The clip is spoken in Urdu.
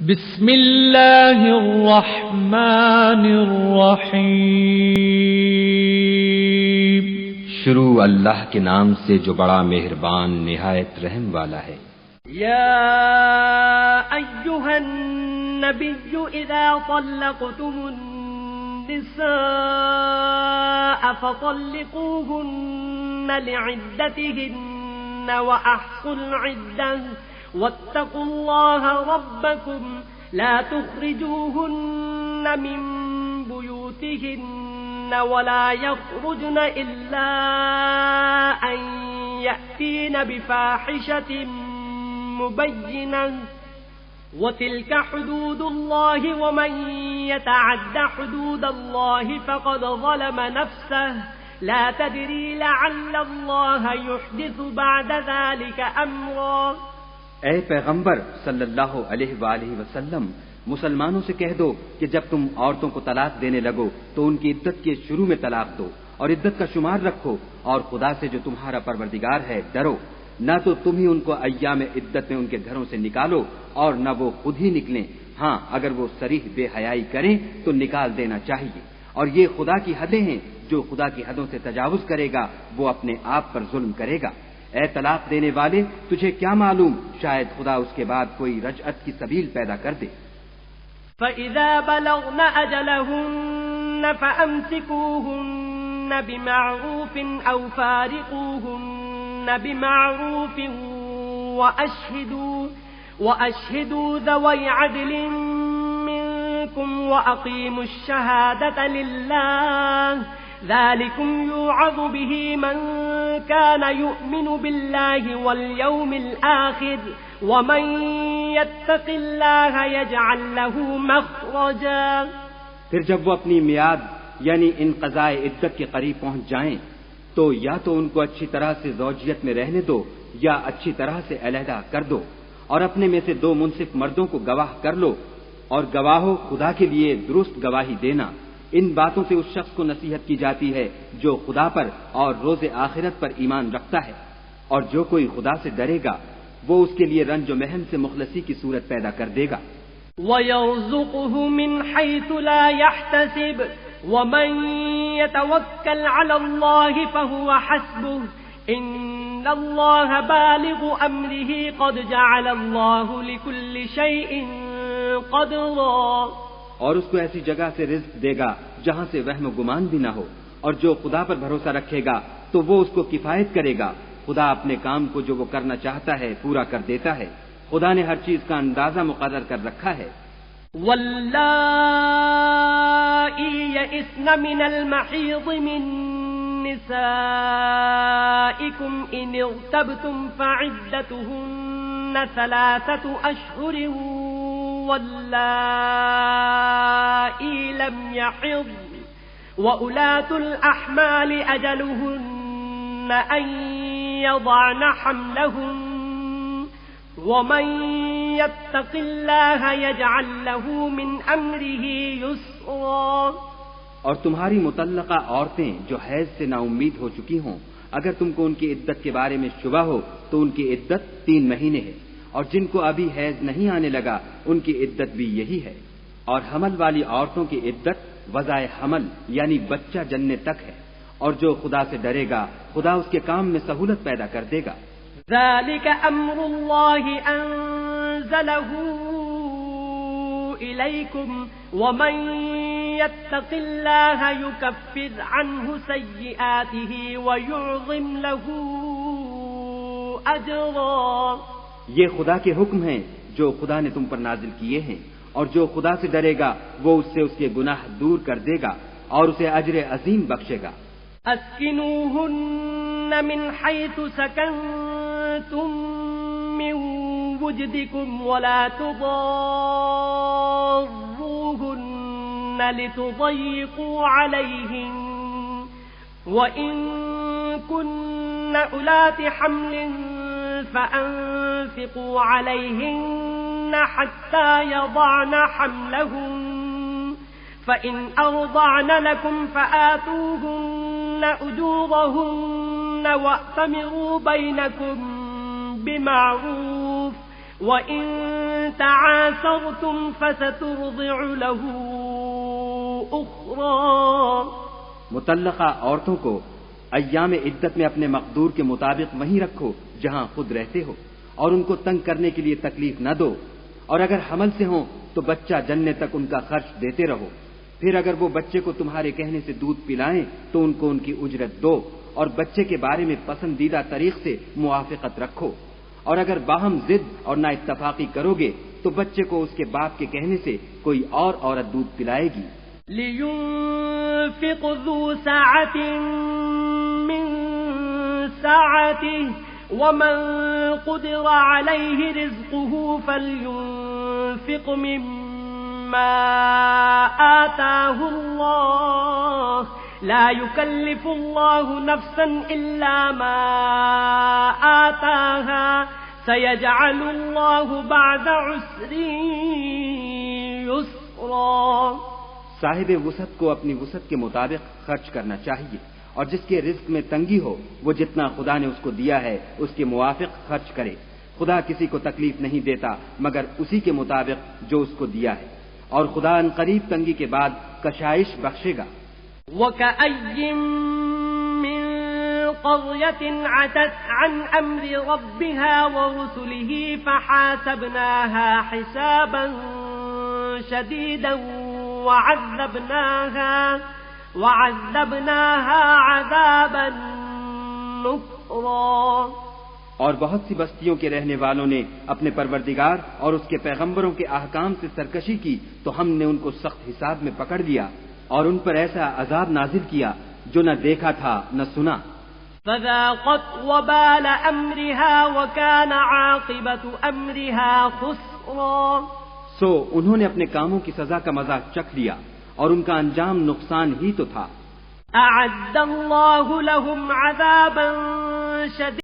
بسم اللہ الرحمن الرحیم۔ شروع اللہ کے نام سے جو بڑا مہربان نہایت رحم والا ہے۔ یا ایھا النبی اذا طلقتم النساء فطلقوهن لعدتهن واحصوا العدة واتقوا الله ربكم لا تخرجوهن من بيوتهن ولا يخرجن إلا أن يأتين بفاحشة مبينة وتلك حدود الله ومن يتعد حدود الله فقد ظلم نفسه لا تدري لعل الله يحدث بعد ذلك أمرا۔ اے پیغمبر صلی اللہ علیہ وآلہ وسلم، مسلمانوں سے کہہ دو کہ جب تم عورتوں کو طلاق دینے لگو تو ان کی عدت کے شروع میں طلاق دو اور عدت کا شمار رکھو، اور خدا سے جو تمہارا پروردگار ہے ڈرو۔ نہ تو تم ہی ان کو ایام عدت میں ان کے گھروں سے نکالو اور نہ وہ خود ہی نکلیں، ہاں اگر وہ صریح بے حیائی کریں تو نکال دینا چاہیے، اور یہ خدا کی حدیں ہیں، جو خدا کی حدوں سے تجاوز کرے گا وہ اپنے آپ پر ظلم کرے گا۔ اے طلاق دینے والے، تجھے کیا معلوم شاید خدا اس کے بعد کوئی رجعت کی سبیل پیدا کر دے۔ فَإِذَا بَلَغْنَ أَجَلَهُنَّ فَأَمْسِكُوهُنَّ بِمَعْرُوفٍ أَوْ فَارِقُوهُنَّ بِمَعْرُوفٍ وَأَشْهِدُوا ذَوَيْ عَدْلٍ مِّنكُمْ وَأَقِيمُوا الشَّهَادَةَ لِلَّهِ ذَلِكُمْ يُوعَظُ بِهِ مَن كَانَ يُؤْمِنُ بِاللَّهِ وَالْيَوْمِ الْآخِرِ وَمَن يَتَّقِ اللَّهَ يَجْعَل لَّهُ مَخْرَجًا۔ پھر جب وہ اپنی میعاد یعنی انقضاء عدت کے قریب پہنچ جائیں تو یا تو ان کو اچھی طرح سے زوجیت میں رہنے دو یا اچھی طرح سے علیحدہ کر دو، اور اپنے میں سے دو منصف مردوں کو گواہ کر لو، اور گواہو خدا کے لیے درست گواہی دینا۔ ان باتوں سے اس شخص کو نصیحت کی جاتی ہے جو خدا پر اور روز آخرت پر ایمان رکھتا ہے، اور جو کوئی خدا سے ڈرے گا وہ اس کے لیے رنج و محن سے مخلصی کی صورت پیدا کر دے گا۔ وَيَرْزُقُهُ مِنْ حَيْثُ لَا يَحْتَسِبُ وَمَنْ يَتَوَكَّلْ عَلَى اللَّهِ فَهُوَ حَسْبُهُ إِنَّ اللَّهَ بَالِغُ أَمْرِهِ قَدْ جَعَلَ اللَّهُ لِكُلِّ شَيْءٍ قَدْرًا۔ اور اس کو ایسی جگہ سے رزق دے گا جہاں سے وہم و گمان بھی نہ ہو، اور جو خدا پر بھروسہ رکھے گا تو وہ اس کو کفایت کرے گا۔ خدا اپنے کام کو جو وہ کرنا چاہتا ہے پورا کر دیتا ہے، خدا نے ہر چیز کا اندازہ مقرر کر رکھا ہے۔ واللائی یئسن من المحیض من نسائکم ان ارتبتم فعدتهن 3 اشہر واللائی لم يحضن وأولاة الأحمال أجلهن أن يضعن حملهن ومن يتق الله يجعل له من أمره يسرا۔ اور تمہاری مطلقہ عورتیں جو حیض سے نا امید ہو چکی ہوں، اگر تم کو ان کی عدت کے بارے میں شبہ ہو تو ان کی عدت 3 مہینے ہے، اور جن کو ابھی حیض نہیں آنے لگا ان کی عدت بھی یہی ہے، اور حمل والی عورتوں کی عدت وضع حمل یعنی بچہ جننے تک ہے، اور جو خدا سے ڈرے گا خدا اس کے کام میں سہولت پیدا کر دے گا۔ ذَلِكَ أَمْرُ اللَّهِ أَنزَلَهُ إِلَيْكُمْ وَمَن يَتَّقِ اللَّهَ يُكَفِّرْ عَنْهُ سَيِّئَاتِهِ وَيُعْظِمْ لَهُ أَجْرًا۔ یہ خدا کے حکم ہیں جو خدا نے تم پر نازل کیے ہیں، اور جو خدا سے ڈرے گا وہ اس سے اس کے گناہ دور کر دے گا اور اسے اجر عظیم بخشے گا۔ اسکنوہن من حیث سکنتم من وجدکم ولا تضاروہن لتضیقوا علیہن وَإِن كُنَّ أُولَاتِ حَمْلٍ فَأَنفِقُوا عَلَيْهِنَّ حَتَّى يَضَعْنَ حَمْلَهُنَّ فَإِنْ أَرْضَعْنَ لَكُمْ فَآتُوهُنَّ أُجُورَهُنَّ وَأْتَمِرُوا بَيْنَكُمْ بِمَعْرُوفٍ وَإِن تعاثرتم فسترضع له أخرى. مطلقہ عورتوں کو ایام عدت میں اپنے مقدور کے مطابق وہیں رکھو جہاں خود رہتے ہو، اور ان کو تنگ کرنے کے لیے تکلیف نہ دو، اور اگر حمل سے ہوں تو بچہ جننے تک ان کا خرچ دیتے رہو. پھر اگر وہ بچے کو تمہارے کہنے سے دودھ پلائیں تو ان کو ان کی اجرت دو، اور بچے کے بارے میں پسندیدہ طریق سے موافقت رکھو. اور اگر باہم ضد اور نا اتفاقی کرو گے تو بچے کو اس کے باپ کے کہنے سے کوئی اور عورت دودھ پلائے گی. لينفق ذو سعة من سعته ومن قدر عليه رزقه فلينفق مما آتاه الله لا يكلف الله نفسا إلا ما آتاها سيجعل الله بعد عسر يسرا. صاحب وسعت کو اپنی وسعت کے مطابق خرچ کرنا چاہیے، اور جس کے رزق میں تنگی ہو وہ جتنا خدا نے اس کو دیا ہے اس کے موافق خرچ کرے. خدا کسی کو تکلیف نہیں دیتا مگر اسی کے مطابق جو اس کو دیا ہے، اور خدا ان قریب تنگی کے بعد کشائش بخشے گا. وَكَأَيٍّ مِّن قَرْيَةٍ عَتَتْ عَنْ أَمْرِ رَبِّهَا وَرُسُلِهِ فَحَاسَبْنَاهَا حِسَابًا شَدِيدًا وعذبناها عذابا نكرا. اور بہت سی بستیوں کے رہنے والوں نے اپنے پروردگار اور اس کے پیغمبروں کے احکام سے سرکشی کی تو ہم نے ان کو سخت حساب میں پکڑ لیا اور ان پر ایسا عذاب نازل کیا جو نہ دیکھا تھا نہ سنا. فذاقت وبال امرها وكان عاقبة امرها خسرا. سو انہوں نے اپنے کاموں کی سزا کا مذاق چکھ لیا اور ان کا انجام نقصان ہی تو تھا. اعد اللہ لهم عذابا شدید